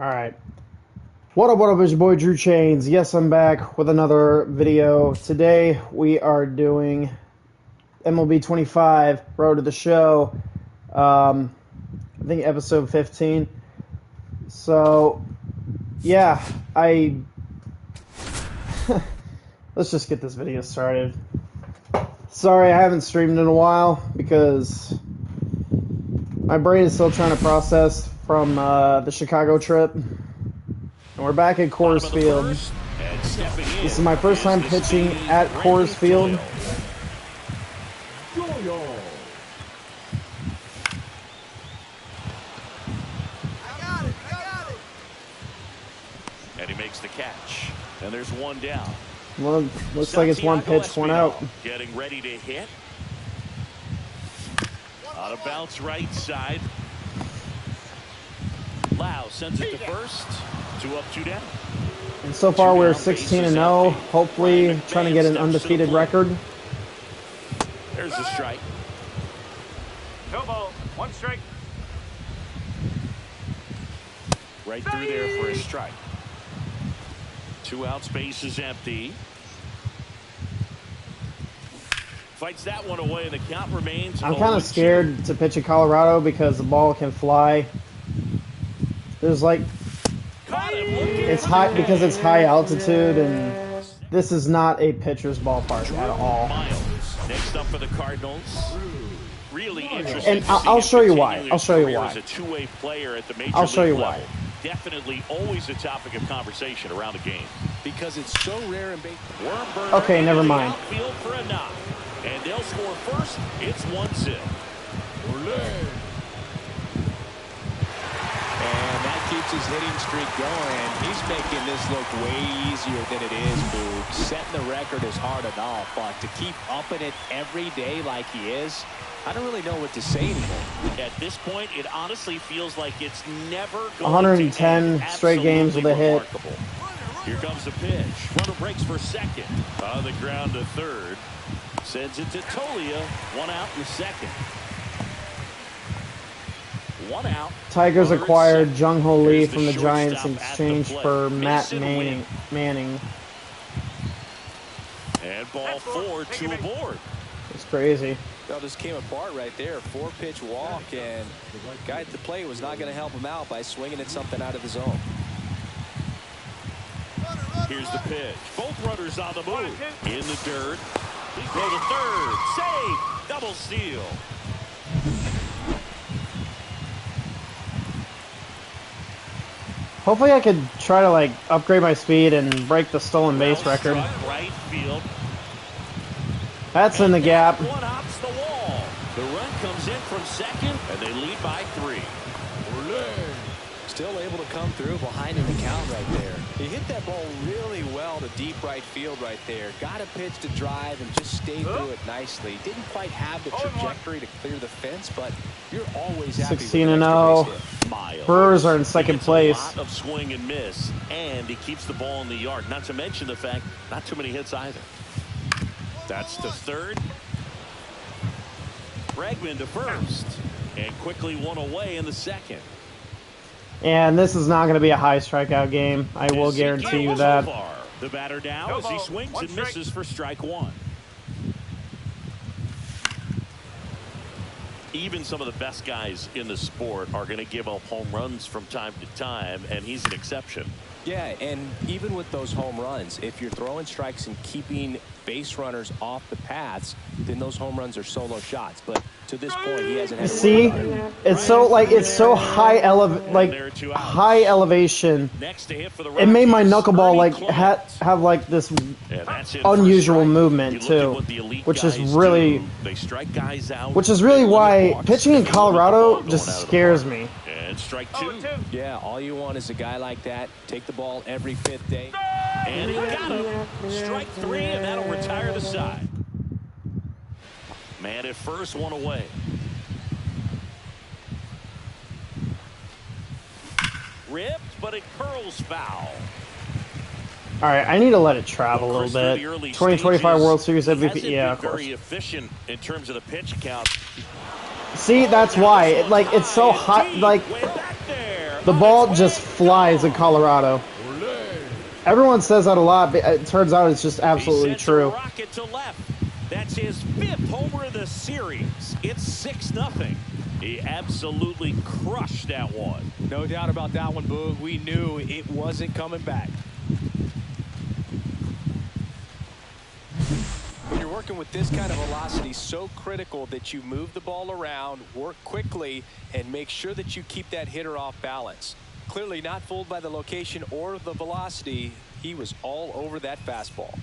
Alright. What up, it's your boy Drew Chains. Yes, I'm back with another video. Today, we are doing MLB 25, Road to the Show. I think episode 15. So, yeah, let's just get this video started. Sorry, I haven't streamed in a while because my brain is still trying to process from the Chicago trip. And we're back at Coors Field. This is my first time pitching at Coors Field. And he makes the catch. And there's one down. Well, looks like it's one pitch, one out. Getting ready to hit. On a bounce right side. Lau sends it to first. 2 up, 2 down. And so far we're 16-0. Hopefully trying to get an undefeated record. There's the strike. No ball. 1 strike. Right through there for a strike. 2 outs, base is empty. Fights that one away, and the count remains. I'm kind of scared to pitch at Colorado because the ball can fly. There's like, it's high because it's high altitude, and this is not a pitcher's ballpark at all. Next up for the Cardinals. Really interesting. And I'll show you why. I'll show you why. As a two-way player at the major I'll show you league why. level. Definitely always a topic of conversation around the game because it's so rare in baseball. Okay, never mind. Outfield for a knock, and they'll score first. It's 1-0. And that keeps his hitting streak going. He's making this look way easier than it is, Boo. Setting the record is hard enough, but to keep upping it every day like he is, I don't really know what to say anymore. At this point, it honestly feels like it's never going 110 to straight games with a hit. Here comes the pitch. Runner breaks for second. On the ground to third. Sends it to Tolia. 1 out in second. 1 out. Tigers acquired Jung Ho Lee from the Giants in exchange for Matt Manning. And ball 4, 2 aboard. It's crazy. Well, just came apart right there. 4-pitch walk, and the guy at the plate was not going to help him out by swinging at something out of the zone. Here's the pitch. Both runners on the move. In the dirt. Throw to third. Save. Double steal. Hopefully I could try to like upgrade my speed and break the stolen base record. Right field. That's in the gap. One hops the wall. The run comes in from second, and they lead by 3. Still able to come through behind in the count right there. He hit that ball really well to deep right field right there. Got a pitch to drive and just stayed through it nicely. Didn't quite have the trajectory to clear the fence, but you're always happy 16-0. Brewers are in second place. A lot of swing and miss, and he keeps the ball in the yard. Not to mention the fact, not too many hits either. That's to third. Bregman to first. And quickly 1 away in the second. And this is not going to be a high strikeout game. I will guarantee you that. The batter now as he swings and misses for strike 1. Even some of the best guys in the sport are going to give up home runs from time to time, and he's an exception. Yeah, and even with those home runs, if you're throwing strikes and keeping base runners off the paths, then those home runs are solo shots. But to this point, he hasn't had. See, it's so like it's so high high elevation. It made my knuckleball like have like this unusual movement too, which is really why pitching in Colorado just scares me. And strike 2. Yeah, all you want is a guy like that. Take the ball every 5th day. And he got him. Strike 3, and that'll retire the side. Man at first, 1 away. Ripped, but it curls foul. All right, I need to let it travel a little bit. 2025 World Series MVP. Yeah, of course. Very efficient in terms of the pitch count. See, that's why. It's so hot. Like, Way back there. The ball just flies in Colorado. Everyone says that a lot, but it turns out it's just absolutely true. Rocket to left. That's his 5th homer of the series. It's 6-0. He absolutely crushed that one. No doubt about that one, Boog. We knew it wasn't coming back. When you're working with this kind of velocity, so critical that you move the ball around, work quickly, and make sure that you keep that hitter off balance. Clearly not fooled by the location or the velocity. He was all over that fastball.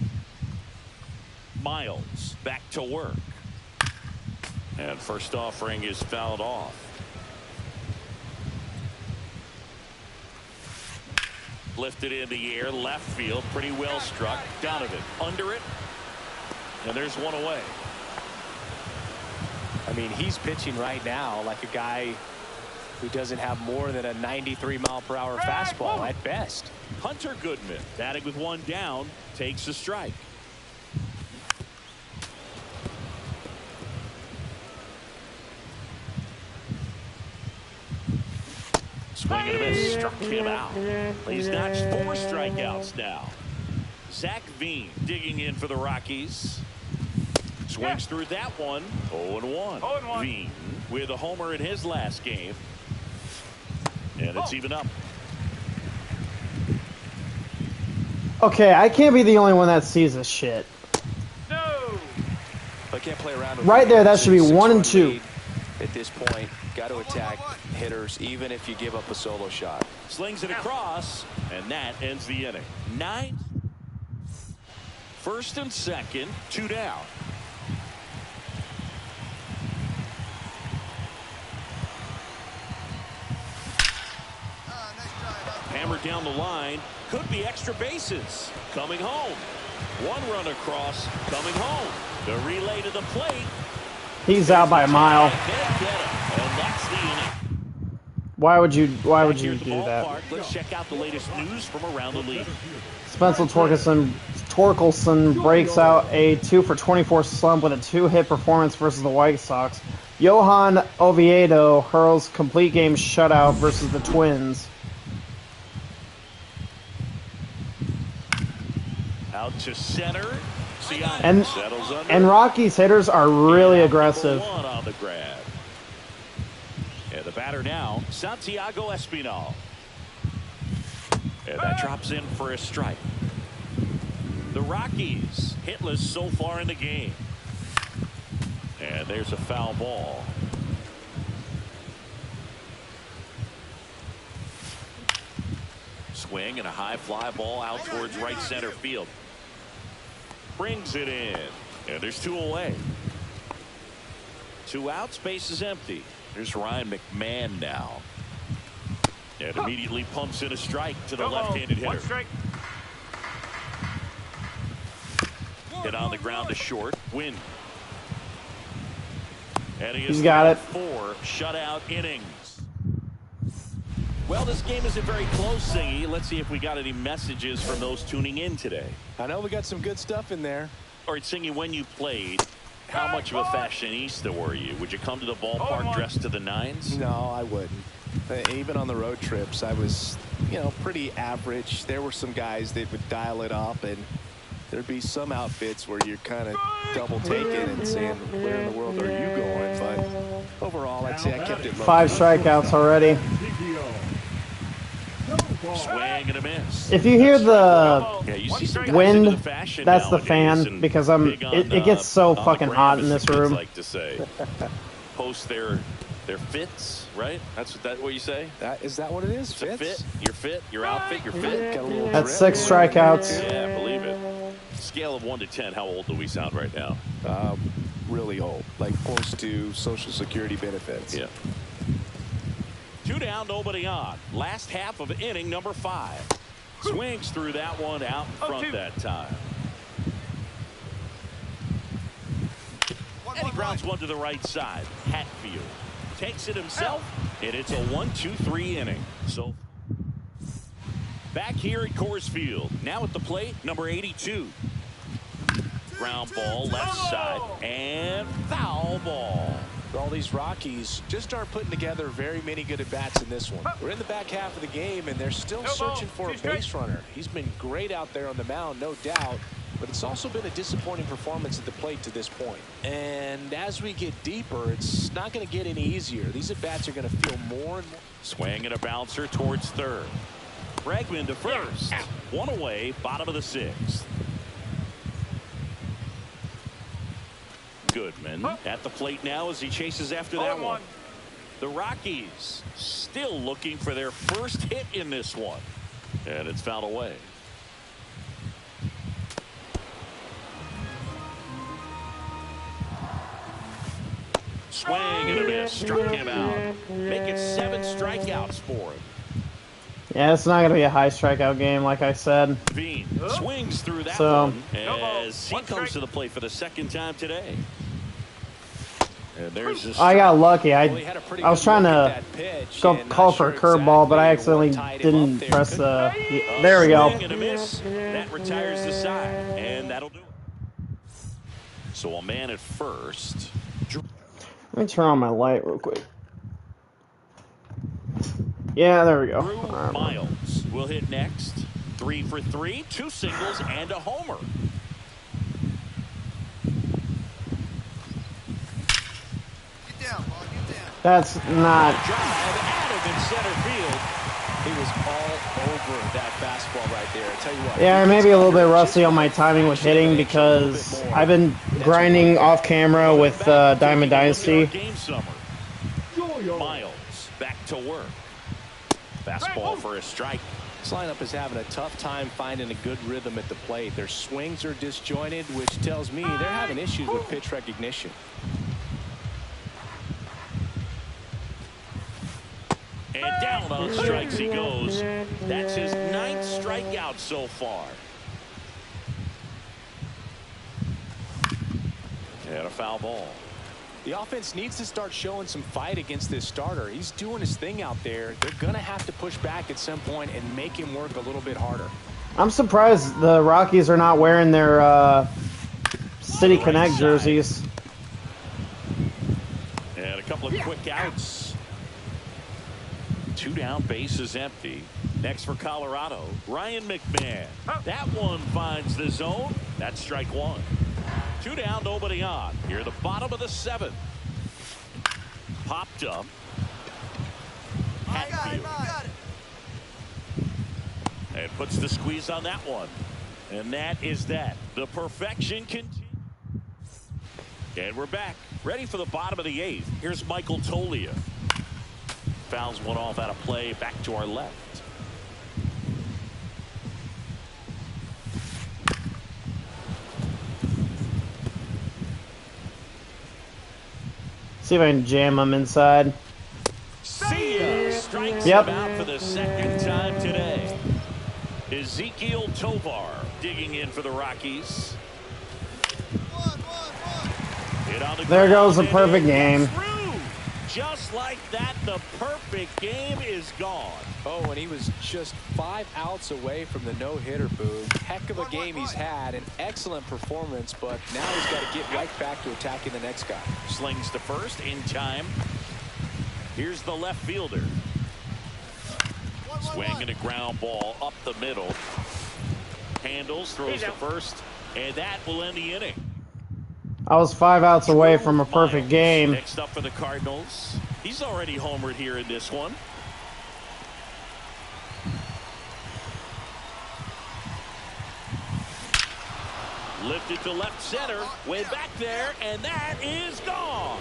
Miles back to work. And first offering is fouled off. Lifted in the air, left field, pretty well struck. Donovan under it. And there's one away. I mean, he's pitching right now like a guy who doesn't have more than a 93-mile-per-hour fastball at best. Hunter Goodman, batting with one down, takes a strike. Swing and a miss, struck him out. He's notched 4 strikeouts now. Zach Veen digging in for the Rockies. Swings through that one. 0-1. Veen with a homer in his last game. And it's even up. Okay, I can't be the only one that sees this shit. No. But can't play around with right there, that should be 1 and 2. At this point, got to attack hitters even if you give up a solo shot. Slings it across, and that ends the inning. 9. First and second, 2 down. Hammered down the line. Could be extra bases. Coming home. 1 run across. Coming home. The relay to the plate. He's out by a mile. And that's the inning. Why would you do that? Let's check out the latest news from around the league. Spencer Torkelson breaks out a 2-for-24 slump with a 2-hit performance versus the White Sox. Johan Oviedo hurls complete game shutout versus the Twins. Out to center. And Rockies hitters are really aggressive. On the grab. And the batter now, Santiago Espinal. And that drops in for a strike. The Rockies hitless so far in the game. And there's a foul ball. Swing and a high fly ball out towards right center field. Brings it in. And there's 2 away. 2 out, space is empty. There's Ryan McMahon now. And immediately pumps in a strike to the left-handed hitter. 1 strike. Hit on the ground to short. Win. And He's got it. 4 shutout innings. Well, this game isn't very close, Singy. Let's see if we got any messages from those tuning in today. I know we got some good stuff in there. All right, Singy, when you played, how much of a fashionista were you? Would you come to the ballpark dressed to the nines? No, I wouldn't. Even on the road trips, I was, pretty average. There were some guys that would dial it up, and there'd be some outfits where you're kind of double taking and saying, where in the world are you going? But overall, I'd say I kept it low. 5 strikeouts already. Swing and a miss. If you hear the wind, the that's the fan, because it gets so fucking hot in this room. Like to say, post their fits, right? That's what you say. Is that what it is? It's a fit. Your fit. Your outfit. Your fit. Got a little That's 6 strikeouts. Yeah, believe it. Scale of 1 to 10. How old do we sound right now? Really old, like close to Social Security benefits. Yeah. 2 down, nobody on. Last half of inning number 5. Swings through that one out in front that time. And he grounds one to the right side. Hatfield takes it himself, and it's a 1-2-3 inning. So back here at Coors Field. Now at the plate, number 82. Ground ball, left side, and foul ball. All these Rockies just aren't putting together very many good at-bats in this one. We're in the back half of the game, and they're still searching for a base runner. He's been great out there on the mound, no doubt, but it's also been a disappointing performance at the plate to this point. And as we get deeper, it's not going to get any easier. These at-bats are going to feel more and more. Swing and a bouncer towards third. Bregman to first. One away, bottom of the sixth. Goodman at the plate now as he chases after that one. The Rockies still looking for their first hit in this one. And it's fouled away. Swing and a miss. Struck him out. Make it 7 strikeouts for him. Yeah, it's not going to be a high strikeout game, like I said. Veen swings through that one as he comes to the plate for the second time today. And there's this. I got lucky. I was trying to go call for a curveball, but I accidentally didn't press the. There we go. And a miss. That retires the side, and that'll do it. So a man at first. Let me turn on my light real quick. Yeah, there we go. Miles will hit next. 3 for 3, 2 singles and a homer. Get down, ball, get down. That's not. Drive out of in center field. He was all over that fastball right there. I tell you what. Yeah, I may be a little bit rusty on my timing with hitting because I've been grinding off camera with Diamond Dynasty. Game summer. Miles back to work. Fastball for a strike. This lineup is having a tough time finding a good rhythm at the plate. Their swings are disjointed, which tells me they're having issues with pitch recognition. And down on strikes he goes. That's his 9th strikeout so far. And a foul ball. The offense needs to start showing some fight against this starter. He's doing his thing out there. They're going to have to push back at some point and make him work a little bit harder. I'm surprised the Rockies are not wearing their City Connect jerseys. And a couple of quick outs. 2 down, base is empty. Next for Colorado, Ryan McMahon. That one finds the zone. That's strike 1. 2 down, nobody on. Here, the bottom of the 7th. Popped up. Hatfield. And puts the squeeze on that one. And that is that. The perfection continues. And we're back. Ready for the bottom of the 8th. Here's Michael Tolia. Fouls one off out of play. Back to our left. See if I can jam him inside. See ya. Strikes him out for the 2nd time today. Ezekiel Tovar digging in for the Rockies. There goes a perfect game. Just like that, the perfect game is gone. Oh, and he was just 5 outs away from the no-hitter, Boo. Heck of a game he's had, an excellent performance, but now he's got to get right back to attacking the next guy. Slings to first in time. Here's the left fielder. Swinging a ground ball up the middle. Handles, throws to first, and that will end the inning. I was 5 outs away from a perfect game. Next up for the Cardinals. He's already homered here in this one. Lifted to left center, way back there, and that is gone.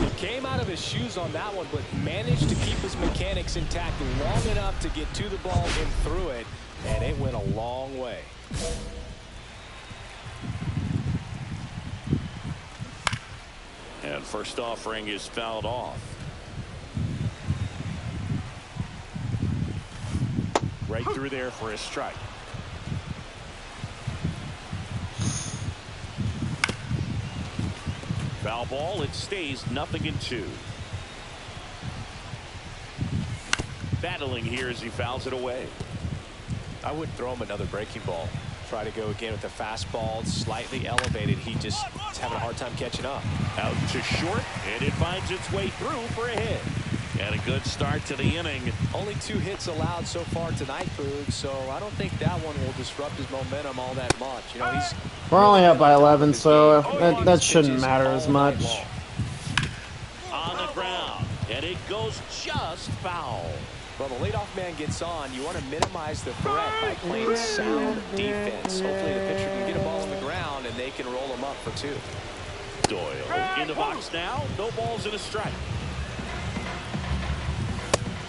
He came out of his shoes on that one, but managed to keep his mechanics intact long enough to get to the ball and through it, and it went a long way. And first offering is fouled off. Right through there for a strike. Foul ball, it stays 0-2. Battling here as he fouls it away. I would throw him another breaking ball. try to go again with the fastball slightly elevated. He just is having a hard time catching up. Out to short, and it finds its way through for a hit. And a good start to the inning. Only 2 hits allowed so far tonight, Boog, so I don't think that one will disrupt his momentum all that much. You know, we're only up by 11, so that shouldn't matter as much. On the ground, and it goes just foul. Well, the leadoff man gets on. You want to minimize the threat by playing sound defense. Hopefully the pitcher can get a ball on the ground and they can roll him up for 2. Doyle in the box now. No balls and a strike.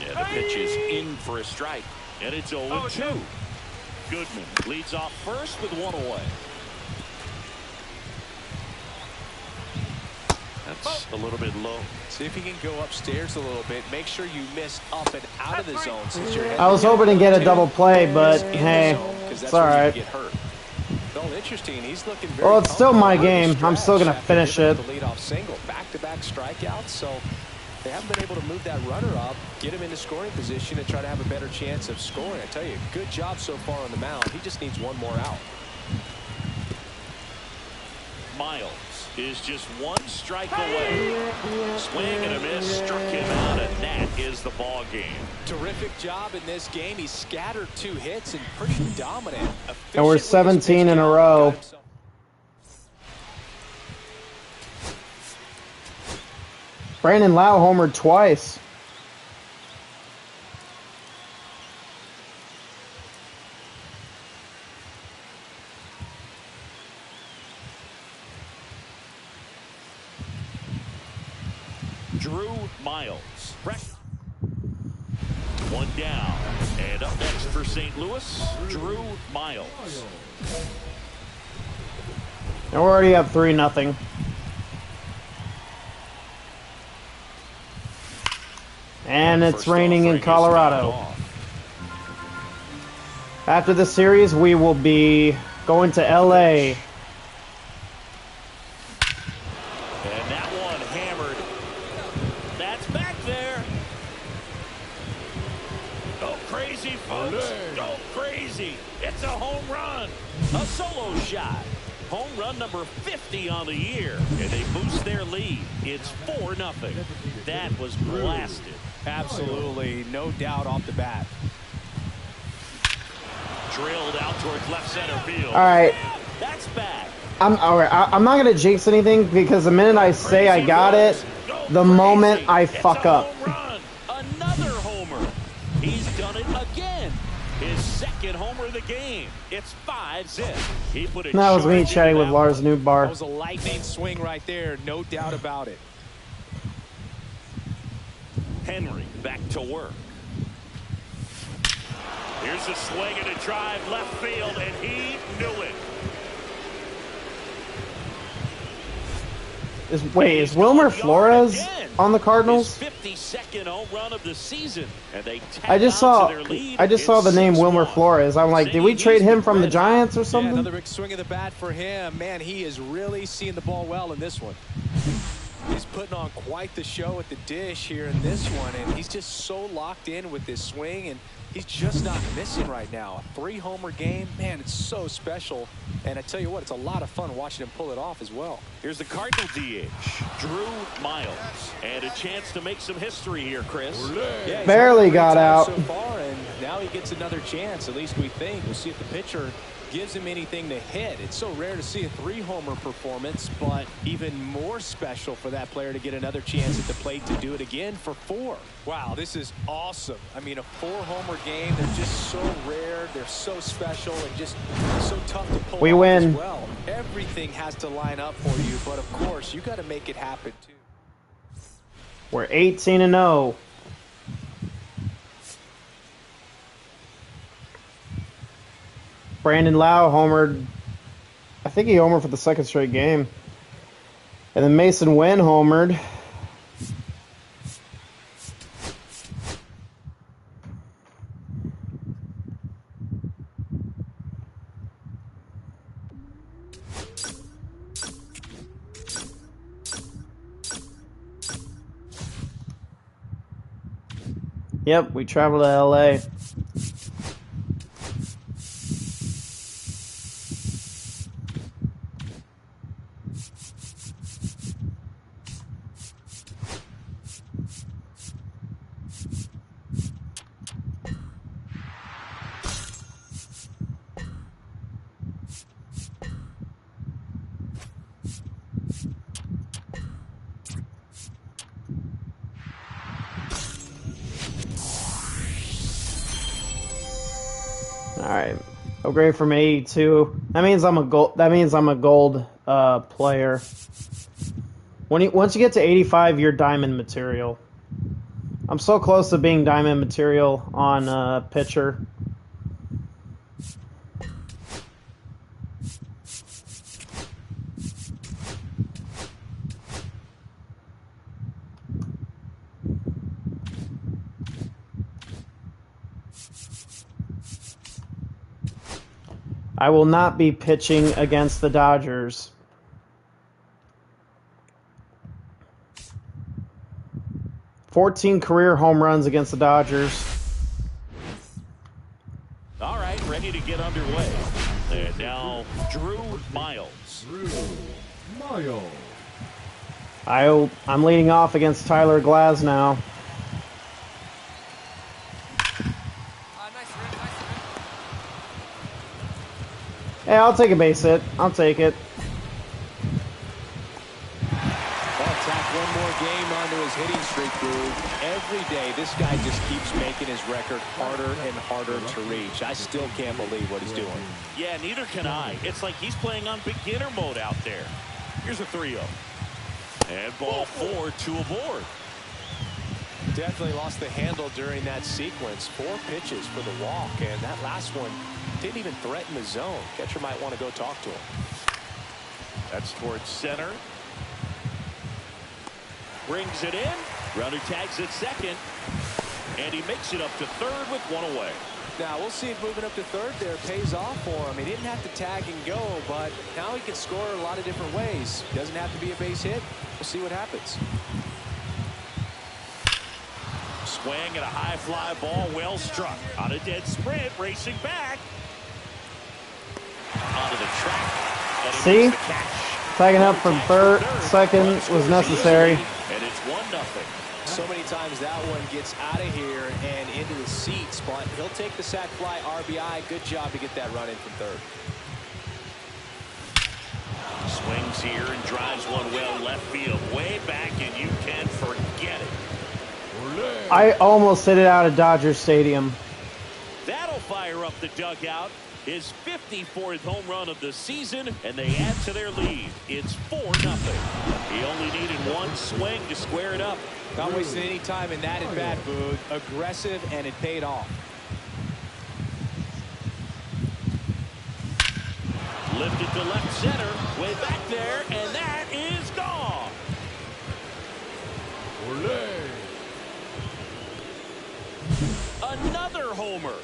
And the pitch is in for a strike. And it's 0-2. Goodman leads off first with 1 away. That's a little bit low. See if you can go upstairs a little bit. Make sure you miss up and out of the zone. Since you're I was hoping to get a double play, but hey, it's all right. Well, interesting. He's looking very well, it's still my game. I'm still gonna finish it. The leadoff single, back-to-back strikeouts. So they haven't been able to move that runner up, get him into scoring position, and try to have a better chance of scoring. I tell you, good job so far on the mound. He just needs one more out. Miles is just 1 strike away. Swing and a miss, struck him out, and that is the ball game. Terrific job in this game. He scattered 2 hits and pretty dominant. And we're 17 in a row. Brandon Lau homered twice. Drew Miles. 1 down. And up next for St. Louis, Drew Miles. And we're already up 3-0. And it's raining in Colorado. After the series, we will be going to LA. And that one hammered. That's back there. Go crazy, folks. Go crazy. It's a home run. A solo shot. Home run number 50 on the year. And they boost their lead. It's 4-0. That was blasted. Absolutely. No doubt off the bat. Drilled out towards left center field. All right. That's back. I'm not gonna jinx anything because the minute I say I got it, the moment I fuck up. Another homer. He's done it again. His 2nd homer of the game. It's 5-zip. He put it. That was me chatting with Lars Newbar. That was a lightning swing right there. No doubt about it. Henry back to work. Here's a swing and a drive left field, and he knew it. Is Wilmer Flores on the Cardinals? His 52nd home run of the season, and they I just saw the name Wilmer Flores. I'm like, did we trade him from the Giants or something? Yeah, another big swing of the bat for him. Man, he is really seeing the ball well in this one. He's putting on quite the show at the dish here in this one, and he's just so locked in with this swing, and he's just not missing right now. A 3-homer game, man, it's so special. And I tell you what, it's a lot of fun watching him pull it off as well. Here's the Cardinal DH, Drew Miles, and a chance to make some history here, Chris. Yeah, barely got out. So far, and now he gets another chance, at least we think. We'll see if the pitcher gives him anything to hit. It's so rare to see a 3-homer performance, but even more special for that player to get another chance at the plate to do it again for 4. Wow, this is awesome. I mean, a 4-homer game, they're just so rare, they're so special, and just so tough to pull we off win. as well. Everything has to line up for you, but of course, you got to make it happen too. We're 18-0. Brandon Lau homered. I think he homered for the 2nd straight game. And then Mason Wynn homered. Yep, we traveled to LA. Alright. Upgrade from 82. That means I'm a gold. That means I'm a gold player. Once you get to 85, you're diamond material. I'm so close to being diamond material on pitcher. I will not be pitching against the Dodgers. "14 career home runs against the Dodgers." All right, ready to get underway. And now, Drew Miles. I'm leading off against Tyler Glasnow. Hey, I'll take a base hit. I'll take it. Well, tack one more game onto his hitting streak, dude. Every day, this guy just keeps making his record harder and harder to reach. I still can't believe what he's doing. Yeah, neither can I. It's like he's playing on beginner mode out there. Here's a 3-0. And ball 4, 2 aboard. Definitely lost the handle during that sequence. 4 pitches for the walk, and that last one didn't even threaten the zone. Catcher might want to go talk to him. That's towards center. Brings it in. Runner tags at second. And he makes it up to third with 1 away. Now, we'll see if moving up to third there pays off for him. He didn't have to tag and go, but now he can score a lot of different ways. Doesn't have to be a base hit. We'll see what happens. Swing at a high fly ball, well struck. On a dead sprint, racing back. Onto the track. And See? makes the catch. Tagging up from second was necessary. And it's 1-0. So many times that one gets out of here and into the seats, but he'll take the sac fly RBI. Good job to get that run in from third. Swings here and drives one well left field, way back, and you can forget it. I almost hit it out of Dodger Stadium. That'll fire up the dugout. His 54th home run of the season, and they add to their lead. It's 4-0. He only needed one swing to square it up. Not wasting any time in that at bat, Boog. Aggressive, and it paid off. Lifted to left center, way back there, and that is gone. Another homer.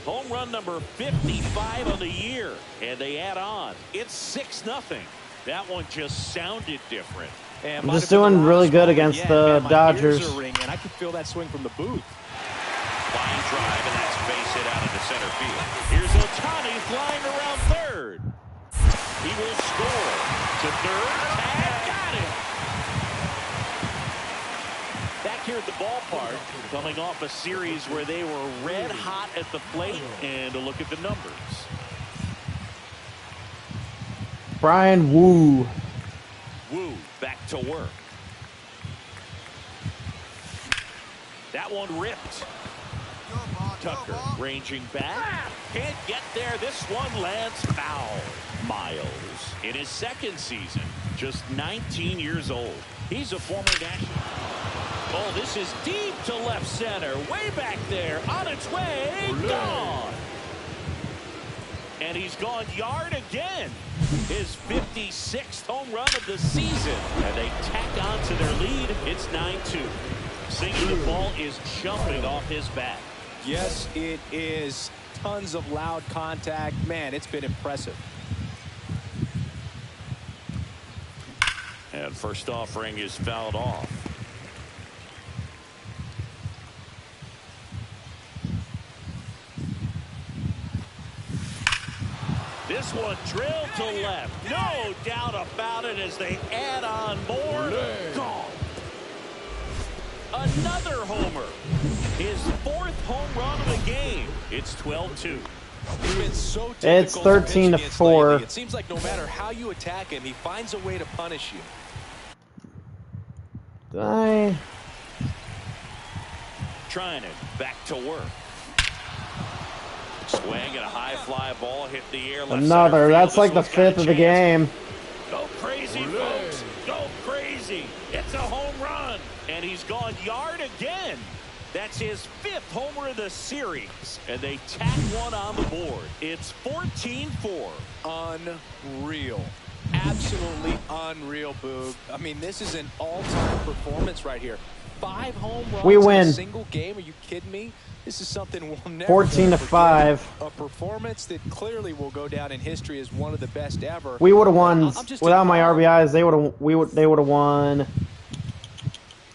Home run number 55 on the year, and they add on. It's 6-0. That one just sounded different. I'm just doing really good against the Dodgers. And I can feel that swing from the booth. Line drive, and that's a base hit out into center field. Here's Ohtani flying around third. He will score. To third, and got it. Back here at the ballpark, coming off a series where they were red hot at the plate, and a look at the numbers. Brian Wu. Wu back to work. That one ripped. Tucker ranging back. Can't get there. This one lands foul. Miles in his second season, just 19 years old. He's a former national. Oh, this is deep to left center. Way back there. On its way. Gone. And he's gone yard again. His 56th home run of the season. And they tack on to their lead. It's 9-2. Singing the ball is jumping off his bat. Yes, it is. Tons of loud contact. Man, it's been impressive. And first offering is fouled off. This one drilled to left. No doubt about it as they add on more. Gone. Another homer. His 4th home run of the game. It's 12-2. He's been so It's 13-4. It seems like no matter how you attack him, he finds a way to punish you. Trying it back to work. Swing and a high fly ball hit the air. Left Another. center field. That's This like the one's got a 5th of the chance. game. Go crazy, folks. Go crazy. It's a home run. And he's gone yard again. That's his 5th homer of the series. And they tack one on the board. It's 14-4. Unreal. Absolutely unreal, Boog. I mean, this is an all-time performance right here. 5 home runs We win. in a single game. Are you kidding me? This is something we'll never 14-5. A performance that clearly will go down in history as one of the best ever. We would have won I'm just without my involved. RBIs. They would have won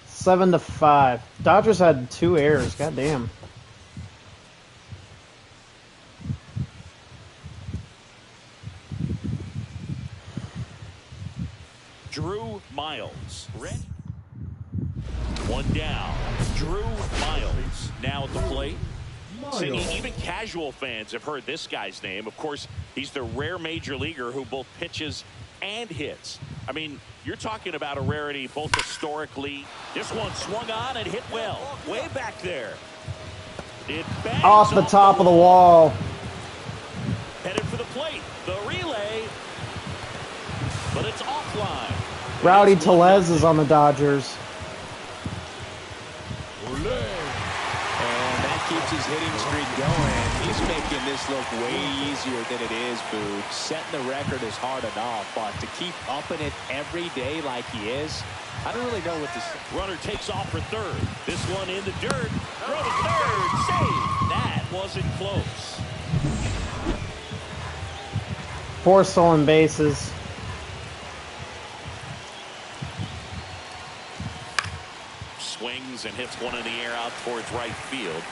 7-5. Dodgers had 2 errors. God damn. Drew Miles. Red. One down. Drew Miles now at the plate. Singing, even casual fans have heard this guy's name. Of course, he's the rare major leaguer who both pitches and hits. I mean, you're talking about a rarity both historically. This one swung on and hit well. Way back there. It bangs Off the top of the wall. Headed for the plate. The relay. But it's offline. Rowdy Tellez is on the Dodgers. And that keeps his hitting streak going. He's making this look way easier than it is, Boo. Setting the record is hard enough, but to keep upping it every day like he is, I don't really know what to say. Runner takes off for third. This one in the dirt. Throw to third. Save. That wasn't close. 4 stolen bases. Swings and hits one in the air out towards right field.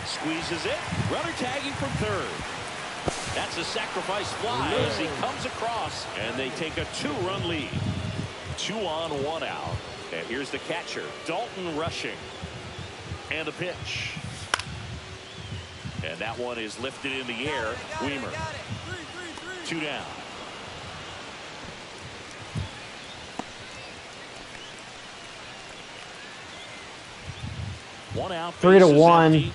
Squeezes it. Runner tagging from third. That's a sacrifice fly as he comes across, and they take a 2-run lead. 2 on, 1 out. And here's the catcher, Dalton rushing. And a pitch. And that one is lifted in the air. Weimer. 2 down. One out. 3-1.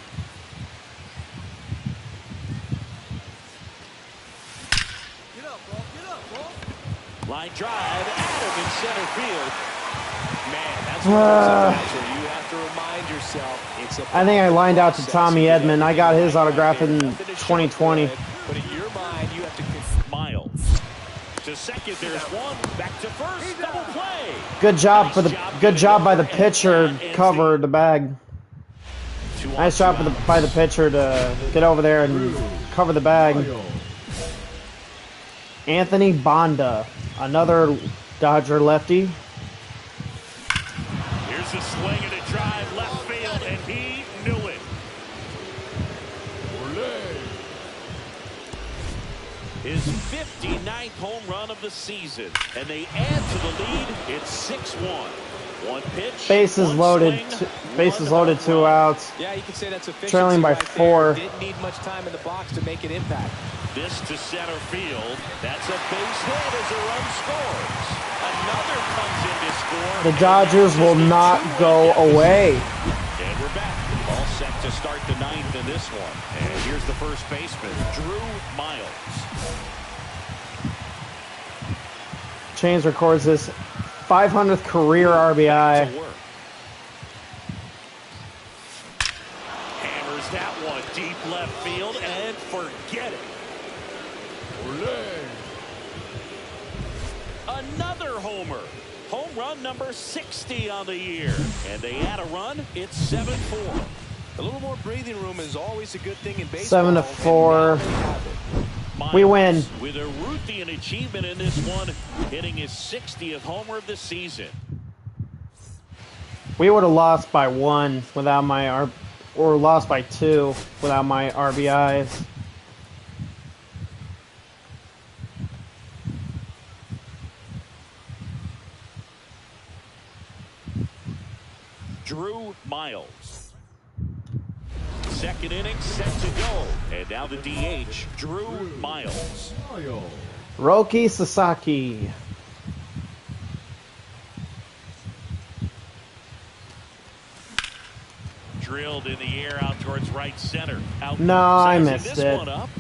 Get up, ball. Get up, ball. Line drive. Adam in center field. Man, that's one of those at-bats where you have to remind yourself. It's a I think I lined out to Tommy Edman. I got his autograph in 2020. But in your mind, you have to Miles. To second, there's one. Back to first. Double play. Good job by the pitcher to cover the bag. Nice job by the pitcher to get over there and cover the bag. Anthony Bonda, another Dodger lefty. Here's a swing and a drive left field, and he knew it. His 59th home run of the season, and they add to the lead. It's 6-1. One pitch. Bases one loaded. swing, Bases one loaded. 2 outs. Yeah, you can say that's efficiency Trailing by right 4. There. Didn't need much time in the box to make an impact. This to center field. That's a base hit as a run scores. Another comes in to score. The Dodgers will not go away. And we're back. All set to start the 9th in this one. And here's the first baseman, Drew Miles. Chains records this 500th career RBI. To work. Hammers that one deep left field and forget it. Another homer. Home run number 60 on the year. And they add a run. It's 7-4. A little more breathing room is always a good thing in baseball. 7-4. We win. With a Ruthian achievement in this one, hitting his 60th homer of the season. We would have lost by 1 without my or lost by 2 without my RBIs. Drew Miles. Second inning set to go. And now the DH, Drew Miles. Roki Sasaki. drilled in the air out towards right center. Out. No, I Sizing missed this it. one up.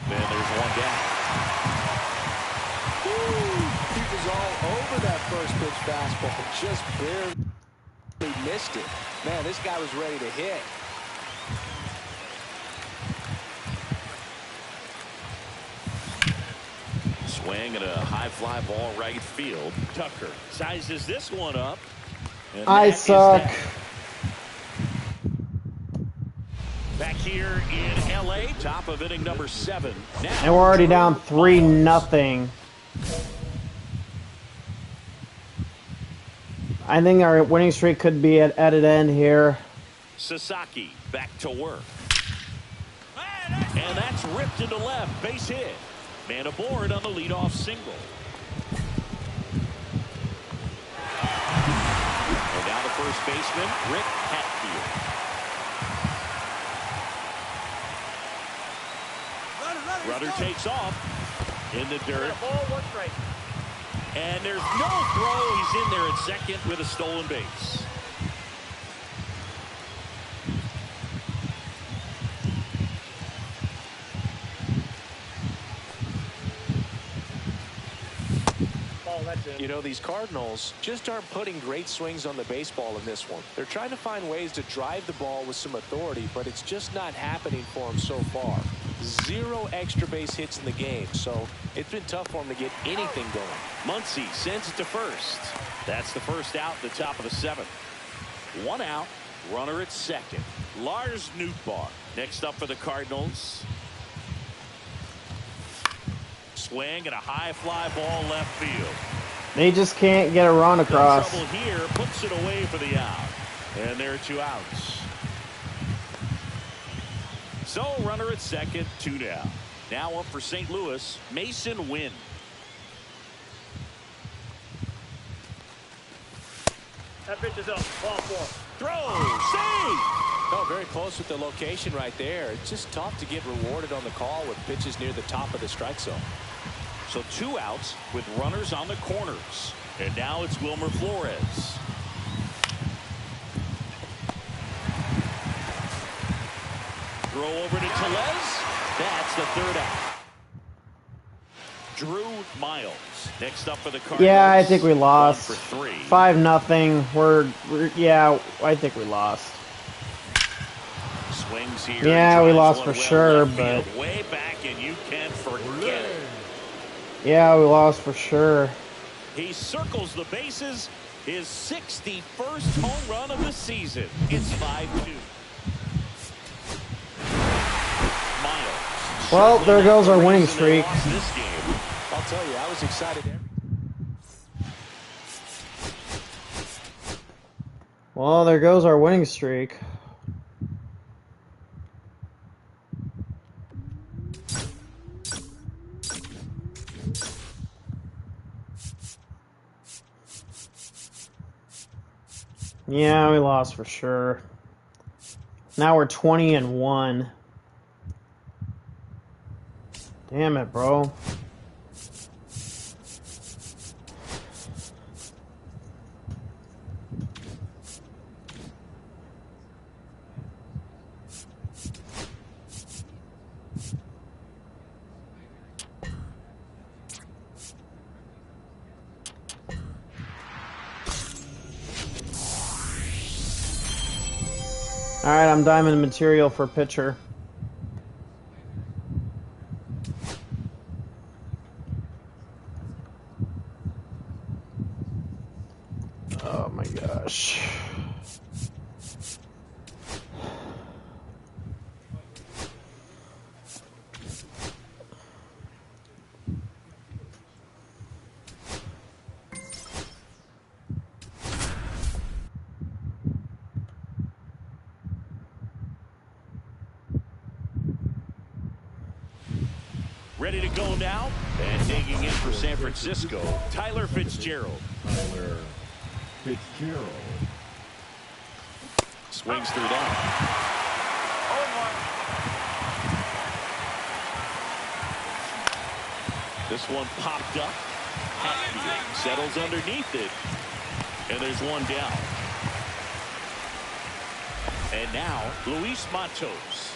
Then there's one down. He was all over that first pitch fastball. Just barely missed it. Man, this guy was ready to hit. Swing and a high fly ball right field. Tucker sizes this one up. And I that is suck. that. Back here in L.A., top of inning number 7. Now, And we're already down 3-0. I think our winning streak could be at an end here. Sasaki back to work. And that's ripped into left. Base hit. Man aboard on the leadoff single. And now the first baseman, Rick Hatfield. Runner takes off in the dirt. And there's no throw. He's in there at second with a stolen base. You know, these Cardinals just aren't putting great swings on the baseball in this one. They're trying to find ways to drive the ball with some authority, but it's just not happening for them so far. 0 extra base hits in the game, so it's been tough for them to get anything going. Muncy sends it to first. That's the first out at the top of the 7th. 1 out, runner at second. Lars Nootbaar next up for the Cardinals. Swing and a high fly ball left field. They just can't get a run across. Trouble here, puts it away for the out. And there are 2 outs. So runner at second, 2 down. Now up for St. Louis, Mason Wynn. That pitch is up. Ball 4. Throw, save. No, very close with the location right there. It's just tough to get rewarded on the call with pitches near the top of the strike zone. So 2 outs with runners on the corners. And now it's Wilmer Flores. Throw over to Tellez. That's the 3rd out. Drew Miles next up for the Cardinals. Yeah, I think we lost. 1 for 3. 5-0. Yeah, I think we lost. Swings here. Yeah, we lost for well sure, left but field, way back, and you can forget it. yeah, we lost for sure. He circles the bases. His 61st home run of the season. It's 5-2. Miles. Well, there goes our winning Reason they streak. lost this game. I'll tell you, I was excited there. Well, there goes our winning streak. Yeah, we lost for sure. Now we're 20-1. Damn it, bro. Alright, I'm diamond material for pitcher. Oh my gosh. Ready to go now. And digging in for San Francisco, Tyler Fitzgerald. Tyler Fitzgerald. Swings through that. This one popped up. Hatfield settles underneath it. And there's one down. And now, Luis Matos.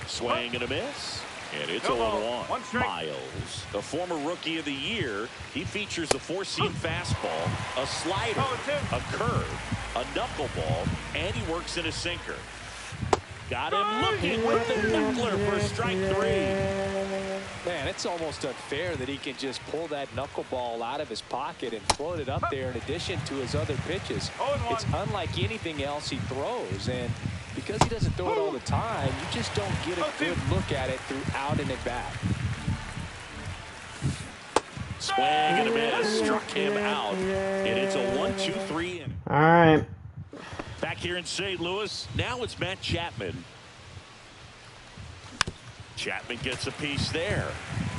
Swing and a miss. And it's 0-1. Miles, the former Rookie of the Year. He features a four-seam fastball, a slider, a curve, a knuckleball, and he works in a sinker. Got him looking with the knuckler for strike 3. Man, it's almost unfair that he can just pull that knuckleball out of his pocket and float it up there in addition to his other pitches. It's unlike anything else he throws, and because he doesn't throw it all the time, you just don't get a good look at it throughout an at-bat. Swing and a miss, struck him out, and it's a 1-2-3 inning. All right. Back here in St. Louis, now it's Matt Chapman. Chapman gets a piece there.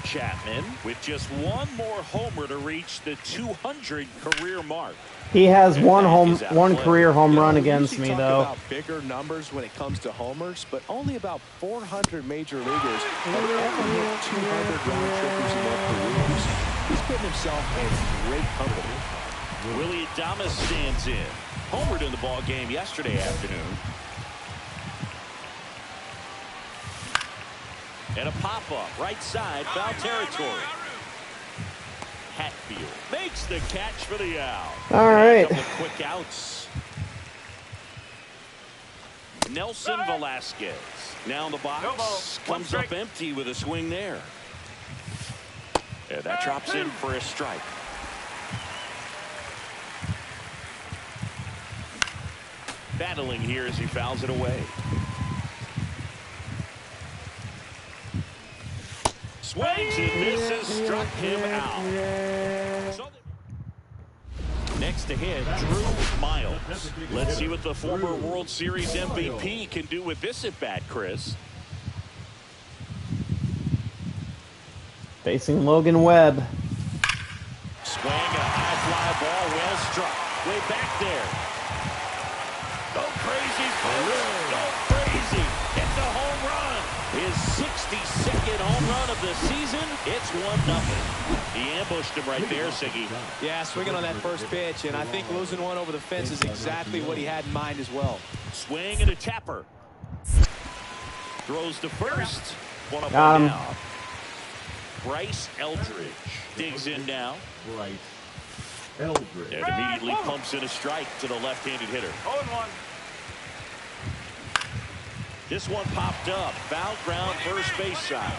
Chapman with just one more homer to reach the 200 career mark. He has one career home run against me, talk though. About bigger numbers when it comes to homers, but only about 400 major leaguers have ever hit 200 round trippers in their careers. He's putting himself in great company. Willie Adames stands in. Homered in the ball game yesterday afternoon. And a pop-up, right side, foul territory. Hatfield makes the catch for the out. All right. A couple of quick outs. Nelson Velasquez now in the box. Comes up empty with a swing there. And that drops in for a strike. Battling here as he fouls it away. Swings and misses, struck him out. So next to hit, Drew Miles. Let's see what the former World Series MVP can do with this at bat, Chris. Facing Logan Webb. Swing, a high fly ball, well struck. Way back there. Go crazy, folks. Go crazy. It's a home run. His 62nd home run of the season. It's 1-0. He ambushed him right there, Siggy. Yeah, swinging on that first pitch, and I think losing one over the fence is exactly what he had in mind as well. Swing and a tapper. Throws to first. One up Got and him. down. Bryce Eldridge digs in now. Bryce Eldridge. And immediately pumps in a strike to the left-handed hitter. 0-1. This one popped up. Foul ground, first base side.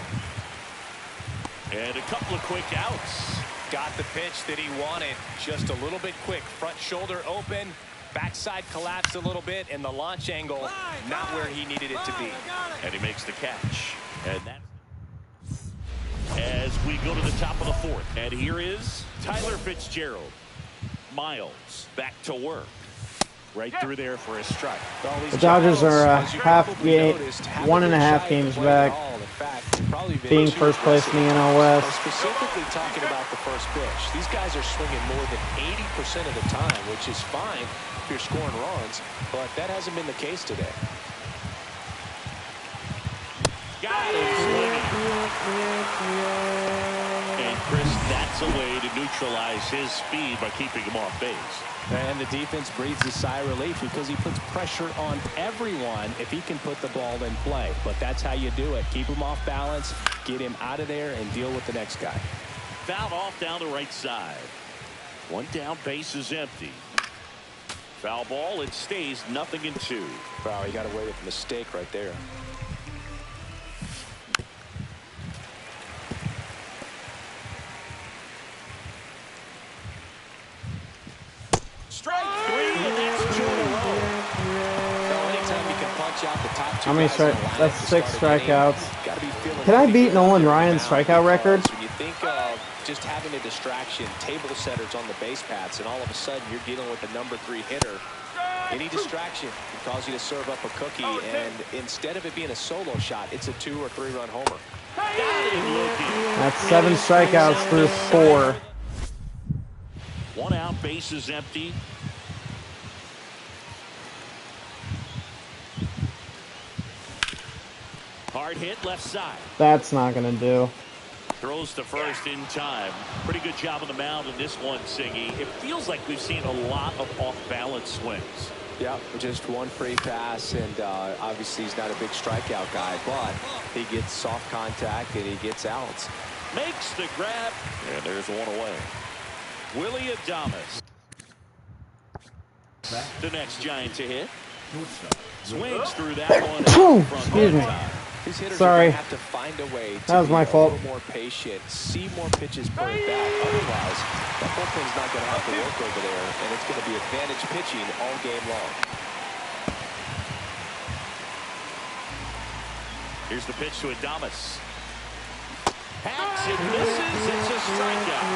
And a couple of quick outs. Got the pitch that he wanted, just a little bit quick. Front shoulder open, backside collapsed a little bit, and the launch angle not where he needed it to be. And he makes the catch. And that as we go to the top of the fourth. And here is Tyler Fitzgerald. Miles back to work. Right through there for a strike. The Dodgers are one and a half games back, being first place in the NL West. Specifically talking about the first pitch. These guys are swinging more than 80% of the time, which is fine if you're scoring runs, but that hasn't been the case today. Got him swinging. And Chris, that's a way to neutralize his speed by keeping him off base. And the defense breathes a sigh of relief because he puts pressure on everyone if he can put the ball in play. But that's how you do it. Keep him off balance, get him out of there, and deal with the next guy. Fouled off down the right side. One down, base is empty. Foul ball, it stays 0-2. Wow, you got away with a mistake right there. Strike 3, and that's 2 in a row. So anytime you can punch out the top two How many guys in the strike? lineup That's to 6 start an inning, strikeouts. gotta be feeling Can I pretty beat good Nolan on Ryan's the strikeout mound record? because when you think of just having a distraction, table setters on the base paths, and all of a sudden you're dealing with the #3 hitter. Any distraction can cause you to serve up a cookie, and instead of it being a solo shot, it's a 2 or 3 run homer. Got him looking. That's 7 strikeouts through 4. 1 out, base is empty. Hard hit left side. That's not gonna do. Throws to first in time. Pretty good job on the mound in this one, Siggy. It feels like we've seen a lot of off-balance swings. Yeah, just one free pass, and obviously he's not a big strikeout guy, but he gets soft contact and he gets outs. Makes the grab, and there's one away. Willie Adames, the next Giant to hit. Swings through that one. Excuse me. These hitters Sorry. are gonna have to find a way to That was be my fault. a little more patient, see more pitches per at bat. Otherwise, the bullpen's not going to have to work over there, and it's going to be advantage pitching all game long. Here's the pitch to Adames. Hacks and misses. It's a strikeout.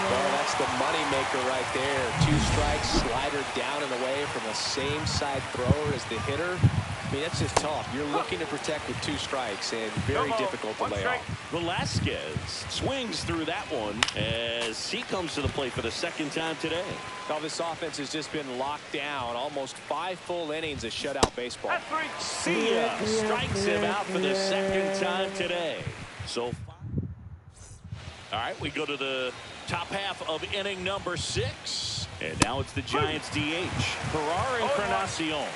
Well, that's the money maker right there. 2 strikes, slider down and away from the same side thrower as the hitter. I mean, that's just tough. You're looking to protect with 2 strikes and very difficult to lay off. Velasquez swings through that one as he comes to the plate for the second time today. Now, this offense has just been locked down. Almost 5 full innings of shutout baseball. Sia strikes him out for the second time today. So, all right, we go to the top half of inning number 6. And now it's the Giants DH, Ferrar and Encarnacion.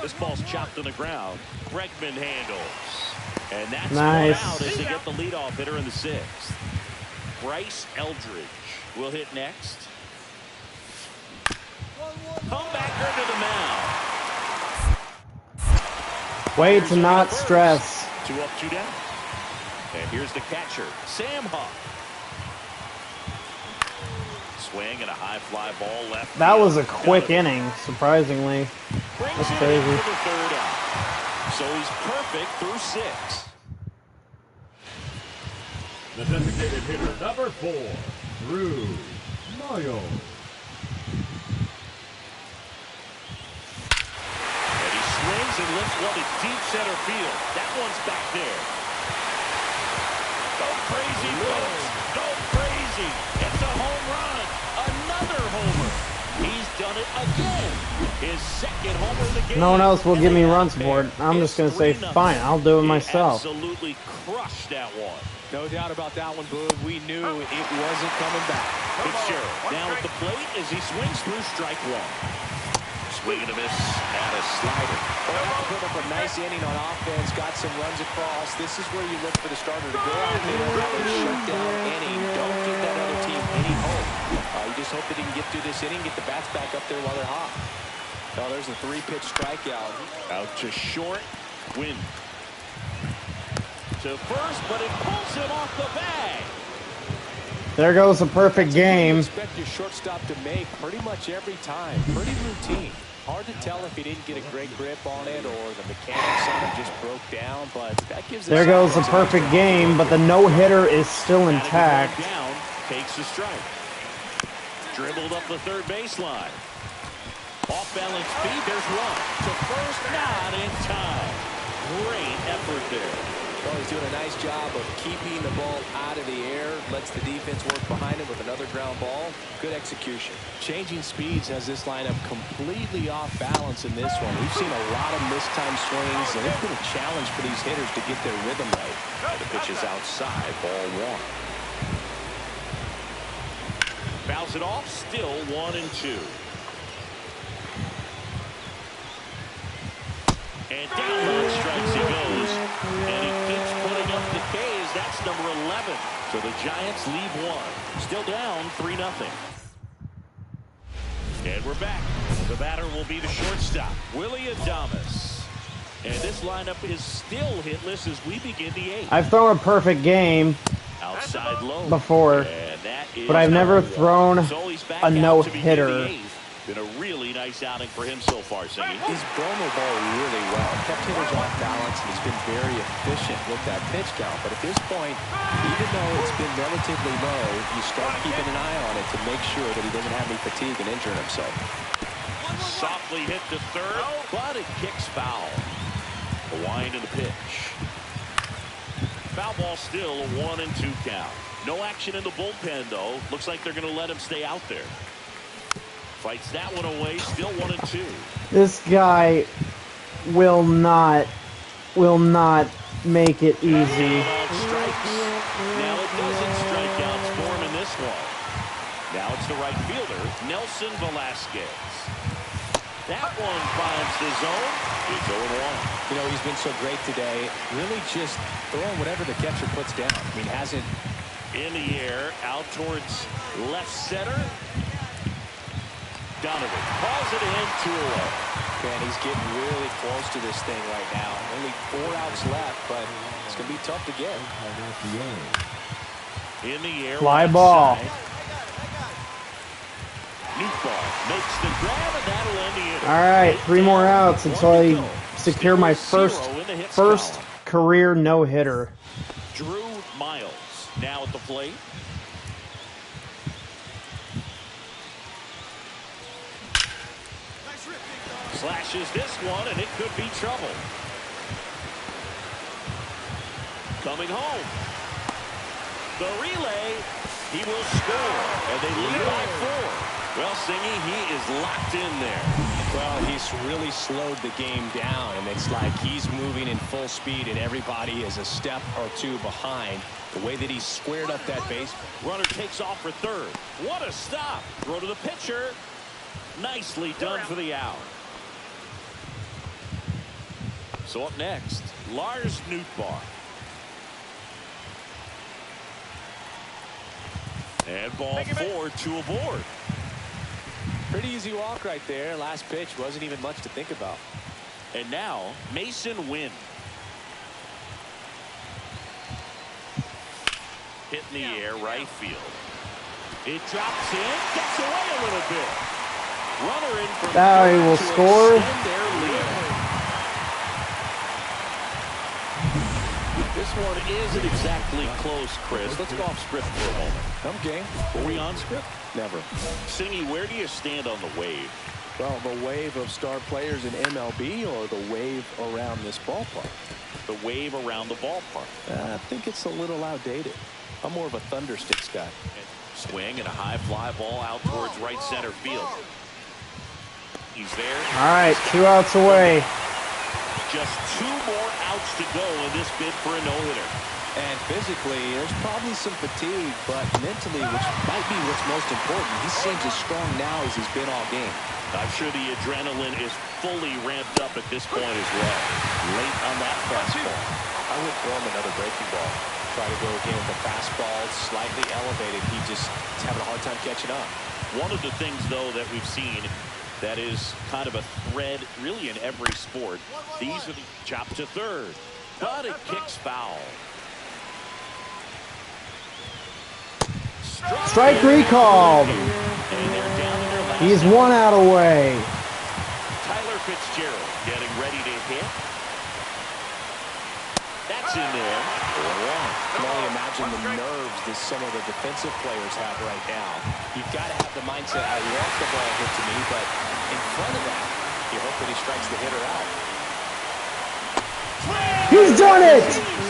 This ball's chopped on the ground. Bregman handles. And that's nice. one out as they get the leadoff hitter in the 6th. Bryce Eldridge will hit next. Comebacker to the mound. Way to not stress. 2 up, 2 down. And here's the catcher, Sam Huff. Swing and a high fly ball left. That was a quick inning, surprisingly. That's crazy. For the 3rd out. So he's perfect through 6. The designated hitter, number 4, Drew Mayo. And he swings and lifts one to deep center field. That one's back there. Go crazy, folks. Go crazy. It's a home run. Another homer. He's done it again. His 2nd homer of the game. No one else will give me run support. I'm just going to say, fine, I'll do it myself. He absolutely crushed that one. No doubt about that one, Boog. We knew it wasn't coming back. Fitzgerald now at the plate as he swings through strike 1. Swing and a miss and a slider. Well, put up a nice inning on offense, got some runs across. This is where you look for the starter to go out there, have a shutdown inning. Don't give that other team any hope. You just hope that he can get through this inning, get the bats back up there while they're hot. Oh, there's a 3-pitch strikeout. Out to short, win. To first, but it pulls him off the bag. There goes a perfect game. Expect your shortstop to make pretty much every time. Pretty routine. Hard to tell if he didn't get a great grip on it or the mechanics on it just broke down, but that gives us. There goes a perfect game, but the no-hitter is still intact. Down, takes the strike. Dribbled up the 3rd baseline. Off balance feet, there's one. To first, not in time. Great effort there. Well, he's doing a nice job of keeping the ball out of the air. Lets the defense work behind him with another ground ball. Good execution. Changing speeds has this lineup completely off balance in this one. We've seen a lot of mistimed swings, and it's been a challenge for these hitters to get their rhythm right. The pitch is outside, ball 1. Fouls it off, still 1-2. And down on strikes he goes. And he keeps putting up the K's. That's number 11. So the Giants leave 1. Still down 3-0. And we're back. The batter will be the shortstop, Willie Adames. And this lineup is still hitless as we begin the 8th. I've thrown a perfect game Outside low before, and that is but I've never thrown so he's back a out to no-hitter. begin the 8th. Been a really nice outing for him so far, Singy. He's blown the ball really well. Kept hitters off balance, and he's been very efficient with that pitch count. But at this point, even though it's been relatively low, you start keeping an eye on it to make sure that he doesn't have any fatigue and injuring himself. Softly hit to 3rd, but it kicks foul. The wind of the pitch. Foul ball still a 1-2 count. No action in the bullpen, though. Looks like they're going to let him stay out there. Fights that one away, still 1-2. This guy will not make it easy. Strikes. Now it doesn't strike out for him in this one. Now it's the right fielder, Nelson Velasquez. That one finds the zone. It's 0-1. You know, he's been so great today. Really just throwing whatever the catcher puts down. I mean, hasn't. In the air, out towards left center. Donovan calls it in, 2 away. Man, he's getting really close to this thing right now. Only 4 outs left, but it's going to be tough to get. In the air. Fly ball. Nootbaar makes the grab, and that'll end the inning. All right, 3 more outs until I secure my first career no-hitter. Drew Miles now at the plate. Slashes this one, and it could be trouble. Coming home. The relay, he will score, and they lead by 4. Well, Singy, he is locked in there. Well, he's really slowed the game down, and it's like he's moving in full speed, and everybody is a step or 2 behind. The way that he squared up that base. Runner takes off for third. What a stop. Throw to the pitcher. Nicely done for the out. So up next, Lars Nootbaar. And ball 4, 2 aboard. Pretty easy walk right there. Last pitch wasn't even much to think about. And now, Mason Wynn. Hit in the air, right field. It drops in, gets away a little bit. Runner in from Now he will score. their lead. This one isn't exactly close, Chris. Let's go off script for a moment. I'm game. Were we on script? Never. Singy, where do you stand on the wave? Well, the wave of star players in MLB or the wave around this ballpark? The wave around the ballpark. I think it's a little outdated. I'm more of a thundersticks guy. Swing and a high fly ball out towards right center field. He's there. All right, 2 outs away. Just 2 more outs to go in this bid for a no-hitter. And physically, there's probably some fatigue, but mentally, which might be what's most important, he seems as strong now as he's been all game. I'm sure the adrenaline is fully ramped up at this point as well. Late on that fastball. I would throw him another breaking ball. Try to go again with the fastball slightly elevated. He just is having a hard time catching up. One of the things, though, that we've seen that is kind of a thread really in every sport. These are the chop to third, but it kicks foul. Strike recalled. And they're down to their last. He's 1 out away. Tyler Fitzgerald getting ready to hit. That's in there. 4-1. I can only imagine the nerves that some of the defensive players have right now. You've got to have the mindset, I want the ball hit to me, but in front of that, you hope that he strikes the hitter out. He's done it!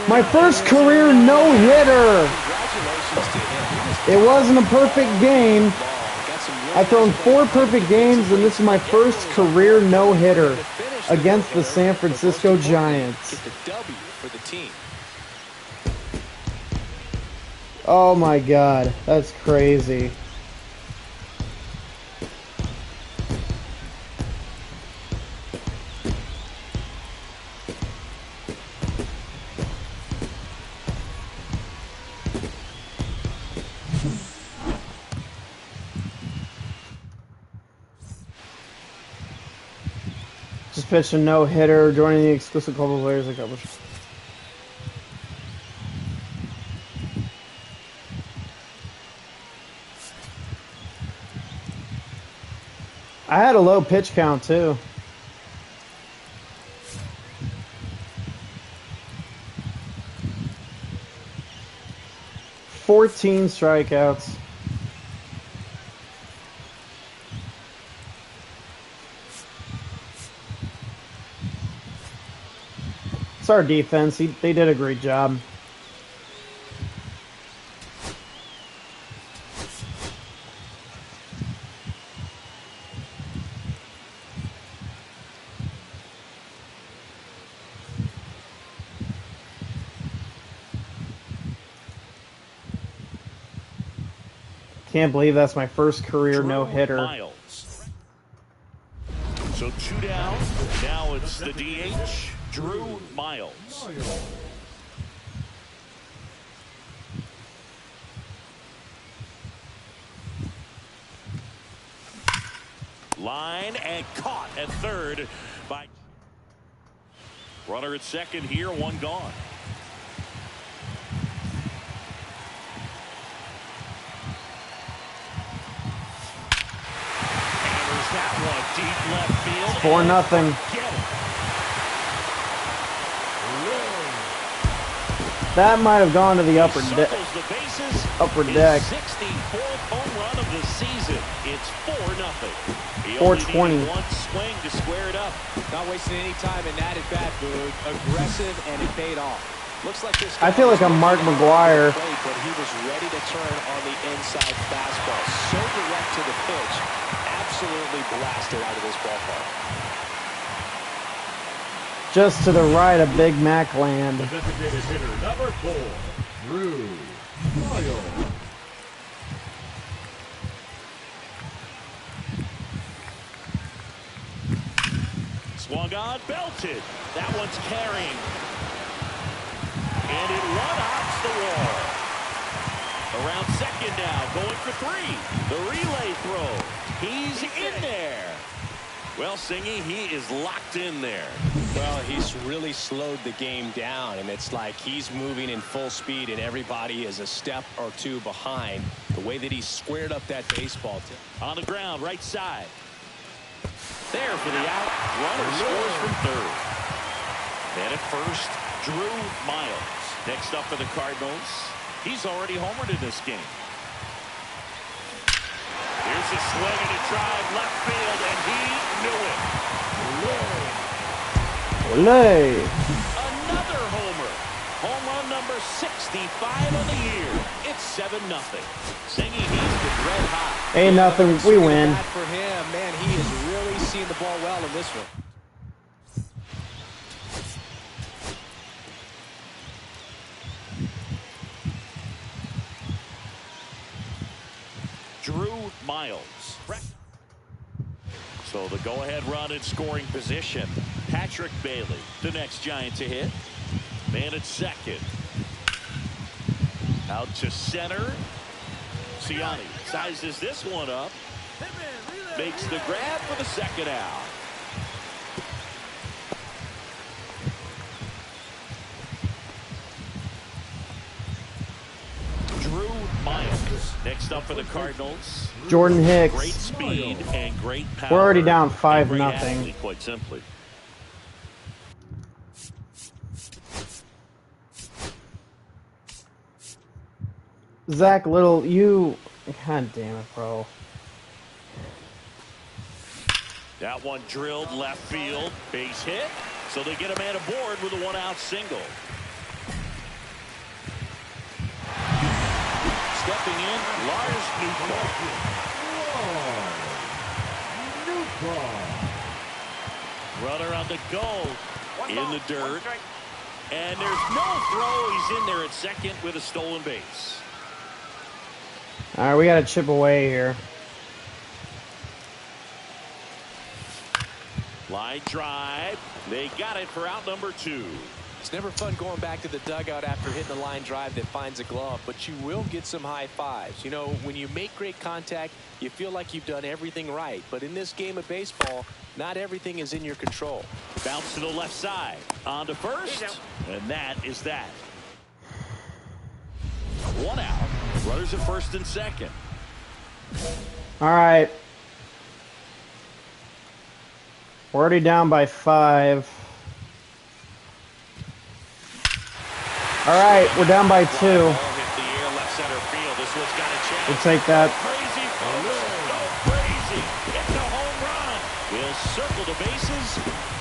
My first career no-hitter. Congratulations to him. It wasn't a perfect game. I've thrown 4 perfect games, and this is my first career no-hitter against the San Francisco Giants. Get the W for the team. Oh my God, that's crazy. Just pitched a no-hitter, joining the exclusive club of players that coverage. I had a low pitch count too. "14 strikeouts. It's our defense. They did a great job. Can't believe that's my first career Drew no-hitter. Miles. So 2 down. Now it's the DH, Drew Miles. Line and caught at third by runner at second here, 1 gone. Hammers that one deep left field. 4-0. Get it. That might have gone to the upper deck. Circles the bases. Upper His deck. 64th home run of the season. It's 4-0. He 420. only needed 1 swing to square it up. Not wasting any time in that at bat, Boog. Aggressive, and it paid off. Looks like this. I feel like I'm Mark McGuire. But he was ready to turn on the inside fastball. So direct to the pitch. Absolutely blasted out of this ballpark. Just to the right of Big Mac land. The designated hitter, number 4, Drew Miles. Swung on, belted. That one's carrying. And it one-hops the wall. Around second now, going for 3. The relay throw. He's in there. Well, Singy, he is locked in there. Well, he's really slowed the game down, and it's like he's moving in full speed, and everybody is a step or 2 behind. The way that he squared up that baseball. On the ground, right side. There for the out. Runner scores from third. And at first, Drew Miles. Next up for the Cardinals. He's already homered in this game. Here's a swing and a drive left field, and he knew it. Olé. Another homer. Home run number 65 of the year. It's 7-0. Singy, he's been red hot. 8-0. We win. For him, man, he is really seeing the ball well in this one. Drew Miles. So the go-ahead run in scoring position. Patrick Bailey, the next Giant to hit. Man at second. Out to center. Ciani sizes this one up. Makes the grab for the second out. Drew Miles. Next up for the Cardinals. Jordan Hicks. Great speed and great power. We're already down 5-0. Great athlete, quite simply. Zach Little, you... God damn it, bro. That one drilled left field. Base hit. So they get a man aboard with a 1-out single. Stepping in, Lars Runner on the go. In the dirt. And there's no throw. He's in there at second with a stolen base. All right, we got to chip away here. Line drive. They got it for out number 2. It's never fun going back to the dugout after hitting a line drive that finds a glove, but you will get some high fives. You know, when you make great contact, you feel like you've done everything right. But in this game of baseball, not everything is in your control. Bounce to the left side. On to first. And that is that. 1 out. Runners at first and second. All right. We're already down by 5. All right, we're down by 2. Hit the air left center field. This one's got a chance. We'll take that. Crazy, folks. Go crazy. It's a home run. Will circle the bases.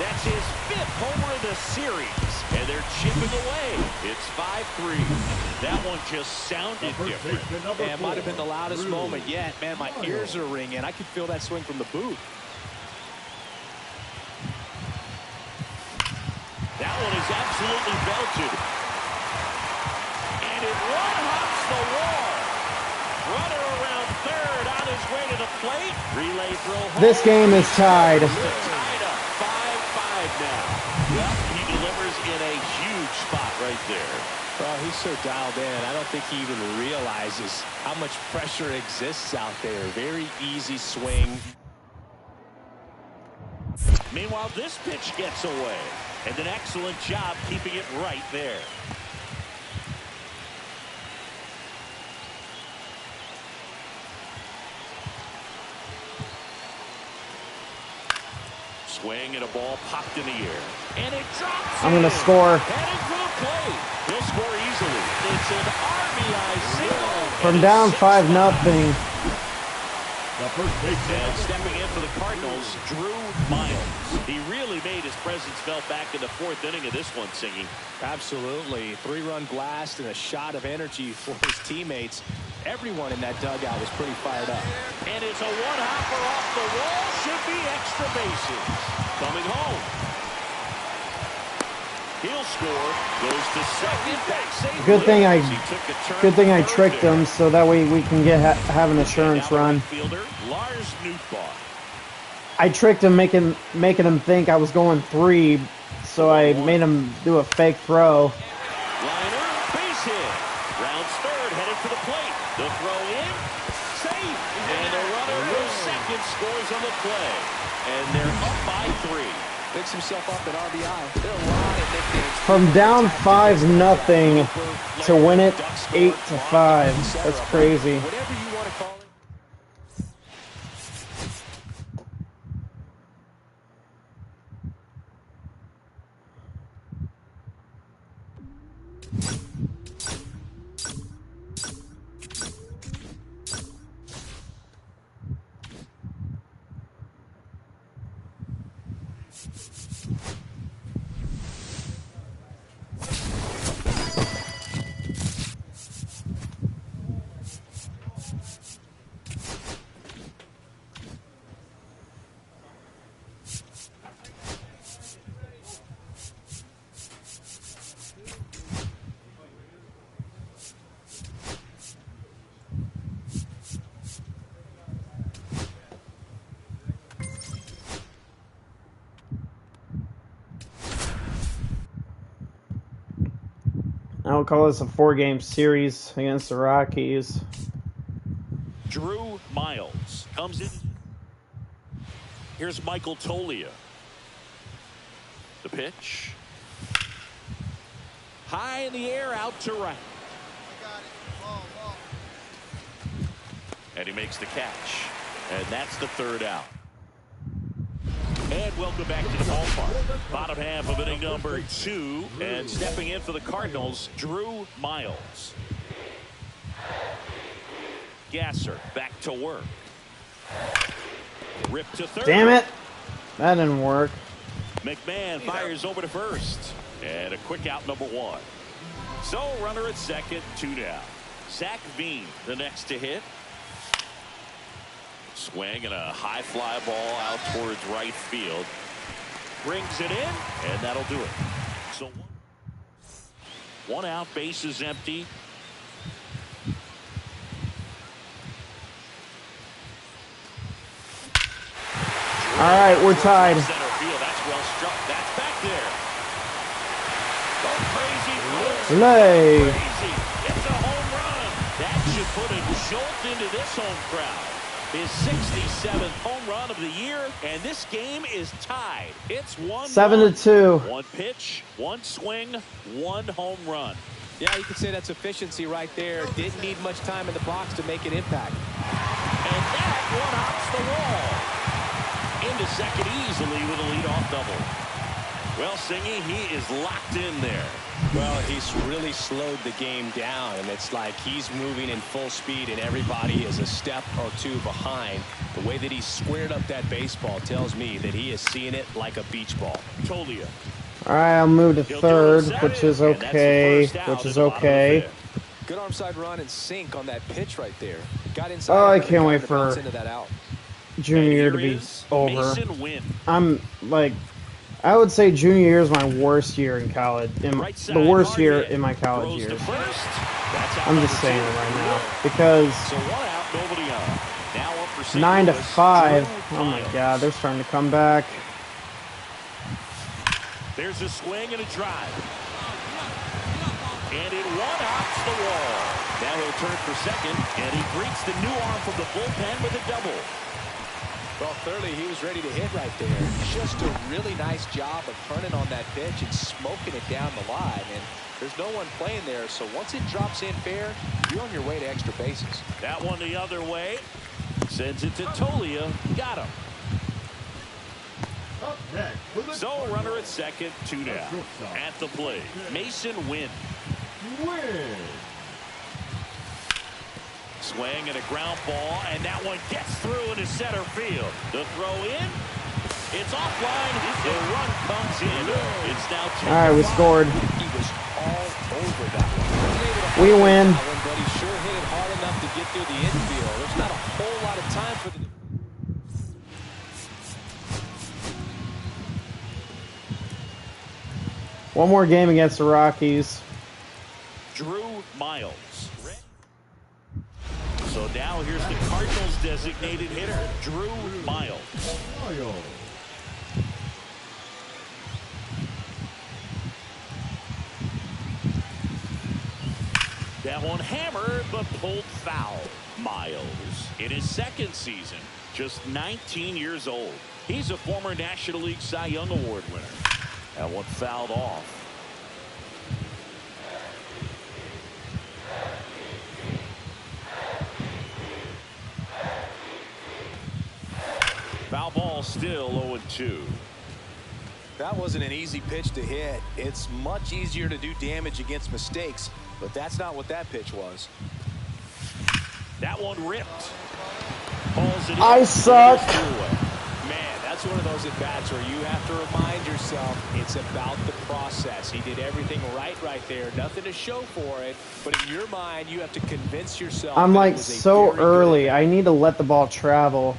That's his 5th homer of the series. And they're chipping away. It's 5-3. That one just sounded different. Yeah, it might have been the loudest moment yet. Man, my ears are ringing. I could feel that swing from the booth. That one is absolutely belted. And it one-hops the wall. Runner around the plate. Relay throw home. This game is tied. Tied up 5-5 now. Well, he delivers in a huge spot right there. Well, he's so dialed in. I don't think he even realizes how much pressure exists out there. Very easy swing. Meanwhile, this pitch gets away. And an excellent job keeping it right there. Swing and a ball popped in the air. And it drops. I'm going to score. Heading for the plate. He'll score easily. It's an RBI single. From down 5-0. The first baseman. And stepping in for the Cardinals, Drew Miles. He really made his presence felt back in the fourth inning of this one, Singy. Absolutely. 3-run blast and a shot of energy for his teammates. Everyone in that dugout was pretty fired up. And it's a one-hopper off the wall. Should be extra bases. Coming home. He'll score. Goes to second. Back safe. Good thing I tricked tricked him so that way we can have an assurance run. Fielder, Lars Nootbaar. I tricked him, making him think I was going 3, so I made him do a fake throw. Liner, base hit. Rounds third, headed for the plate. The throw in, safe. And the runner goes second, scores on the play. And they're up by 3. Picks himself up at RBI. There are a lot of nicknames. From down 5-0 to win it 8-5. That's crazy. Whatever you want to call it. I would call this a 4-game series against the Rockies. Drew Miles comes in. Here's Michael Tolia. The pitch. High in the air, out to right. Got it. Ball. And he makes the catch. And that's the third out. And welcome back to the ballpark. Bottom half of inning number 2. And stepping in for the Cardinals, Drew Miles. Gasser back to work. Rip to third. Damn it! That didn't work. McMahon fires over to first. And a quick out, number 1. So runner at second, 2 down. Zach Veen the next to hit. Swing and a high fly ball out towards right field. Brings it in, and that'll do it. So 1 out, base is empty. All right, we're tied. Center field, that's well struck. That's back there. Go crazy. Lay. Crazy. It's a home run. That should put a jolt into this home crowd. His 67th home run of the year, and this game is tied. It's 1-1. 7-2. 1 pitch, 1 swing, 1 home run. Yeah, you could say that's efficiency right there. Didn't need much time in the box to make an impact. And that one hops the wall. Into second easily with a leadoff double. Well, Singy, he is locked in there. Well, he's really slowed the game down, and it's like he's moving in full speed, and everybody is a step or 2 behind. The way that he squared up that baseball tells me that he is seeing it like a beach ball. Tolia. All right, I'll move to third, which is okay. Good arm side run and sink on that pitch right there. Got inside. Oh, I can't wait for into that out. junior year to be over. I'm like, I would say junior year is my worst year in college. The worst year in my college years. I'm just saying it right now because so 1 out, nobody on. Now up for St. 9-5. Drew Oh my Miles. God, they're starting to come back. There's a swing and a drive. And it one-hops the wall. Now he'll turn for second, and he greets the new arm from the bullpen with a double. Well, clearly he was ready to hit right there. Just a really nice job of turning on that pitch and smoking it down the line. And there's no one playing there, so once it drops in fair, you're on your way to extra bases. That one the other way. Sends it to Tolia. Got him. Up next for the So runner at second, 2 down. At the plate, Mason Wynn. win. Swing and a ground ball, and that one gets through into center field. The throw in. It's offline. The run comes in. It's now 10. All right, we scored. He was all over that one. We win. But he sure hit it hard enough to get through the infield. There's not a whole lot of time for the... One more game against the Rockies. Drew Miles. So now here's the Cardinals designated hitter, Drew Miles. Miles. That one hammered, but pulled foul. Miles, in his second season, just 19 years old. He's a former National League Cy Young Award winner. That one fouled off. Foul ball still 0-2. That wasn't an easy pitch to hit. It's much easier to do damage against mistakes, but that's not what that pitch was. That one ripped. Balls it in. I suck. Man, that's one of those at-bats where you have to remind yourself it's about the process. He did everything right there. Nothing to show for it, but in your mind, you have to convince yourself. I'm that it like was a so very early. good- I need to let the ball travel.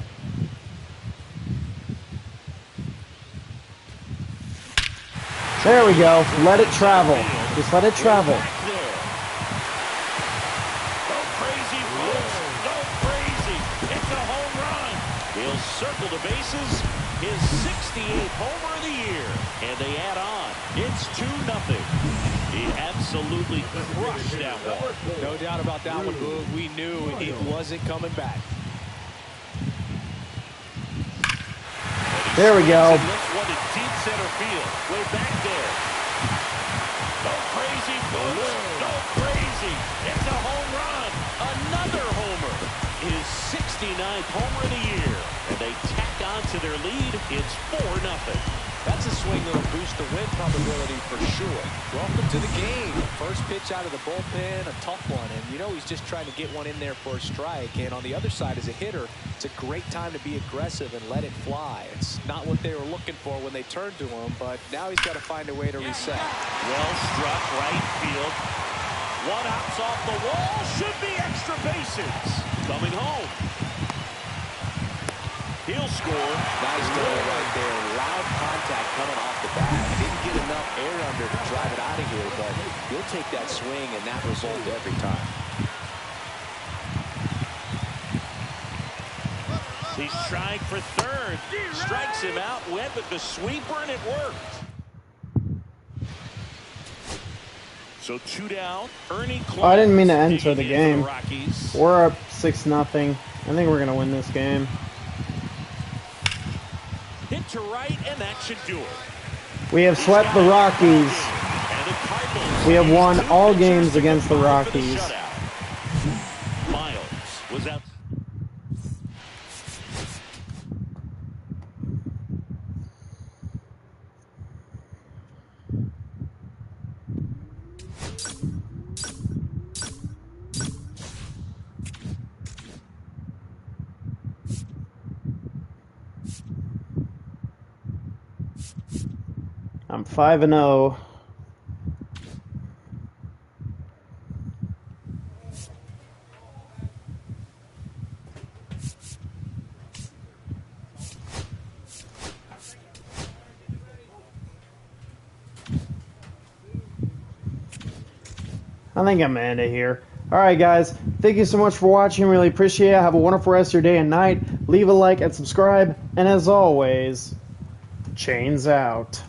There we go. Let it travel. Just let it travel. Back there. Go crazy, folks. Go crazy. It's a home run. He'll circle the bases. His 68th homer of the year. And they add on. It's 2-0. He absolutely crushed that one. No doubt about that one, Boog. We knew it wasn't coming back. There we go. One to deep center field. Way back there. Go crazy, folks. Go crazy. It's a home run. Another homer. His 69th homer of the year. And they tack on to their lead. It's 4-0. That's a swing that'll boost the win probability for sure. Welcome to the game. First pitch out of the bullpen, a tough one. And you know he's just trying to get one in there for a strike. And on the other side, as a hitter, it's a great time to be aggressive and let it fly. It's not what they were looking for when they turned to him, but now he's got to find a way to reset. Well struck right field. One hops off the wall. Should be extra bases. Coming home. He'll score. Nice goal right there. Loud contact coming off the bat. Didn't get enough air under to drive it out of here, but you'll take that swing and that result every time. He's trying for third. Strikes him out. Went with the sweeper, and it worked. So 2 down. Ernie Oh, I didn't mean to Clemens enter the digging in game. for the Rockies. We're up 6-0. I think we're going to win this game. Hit to right, and that should do it. We have swept the Rockies. And the Cardinals We have won use 2 all pitchers games to against the combine for Rockies. shutout. Miles was out. I'm 5-0. I think I'm gonna end it here. Alright guys, thank you so much for watching, really appreciate it. Have a wonderful rest of your day and night. Leave a like and subscribe, and as always, chains out.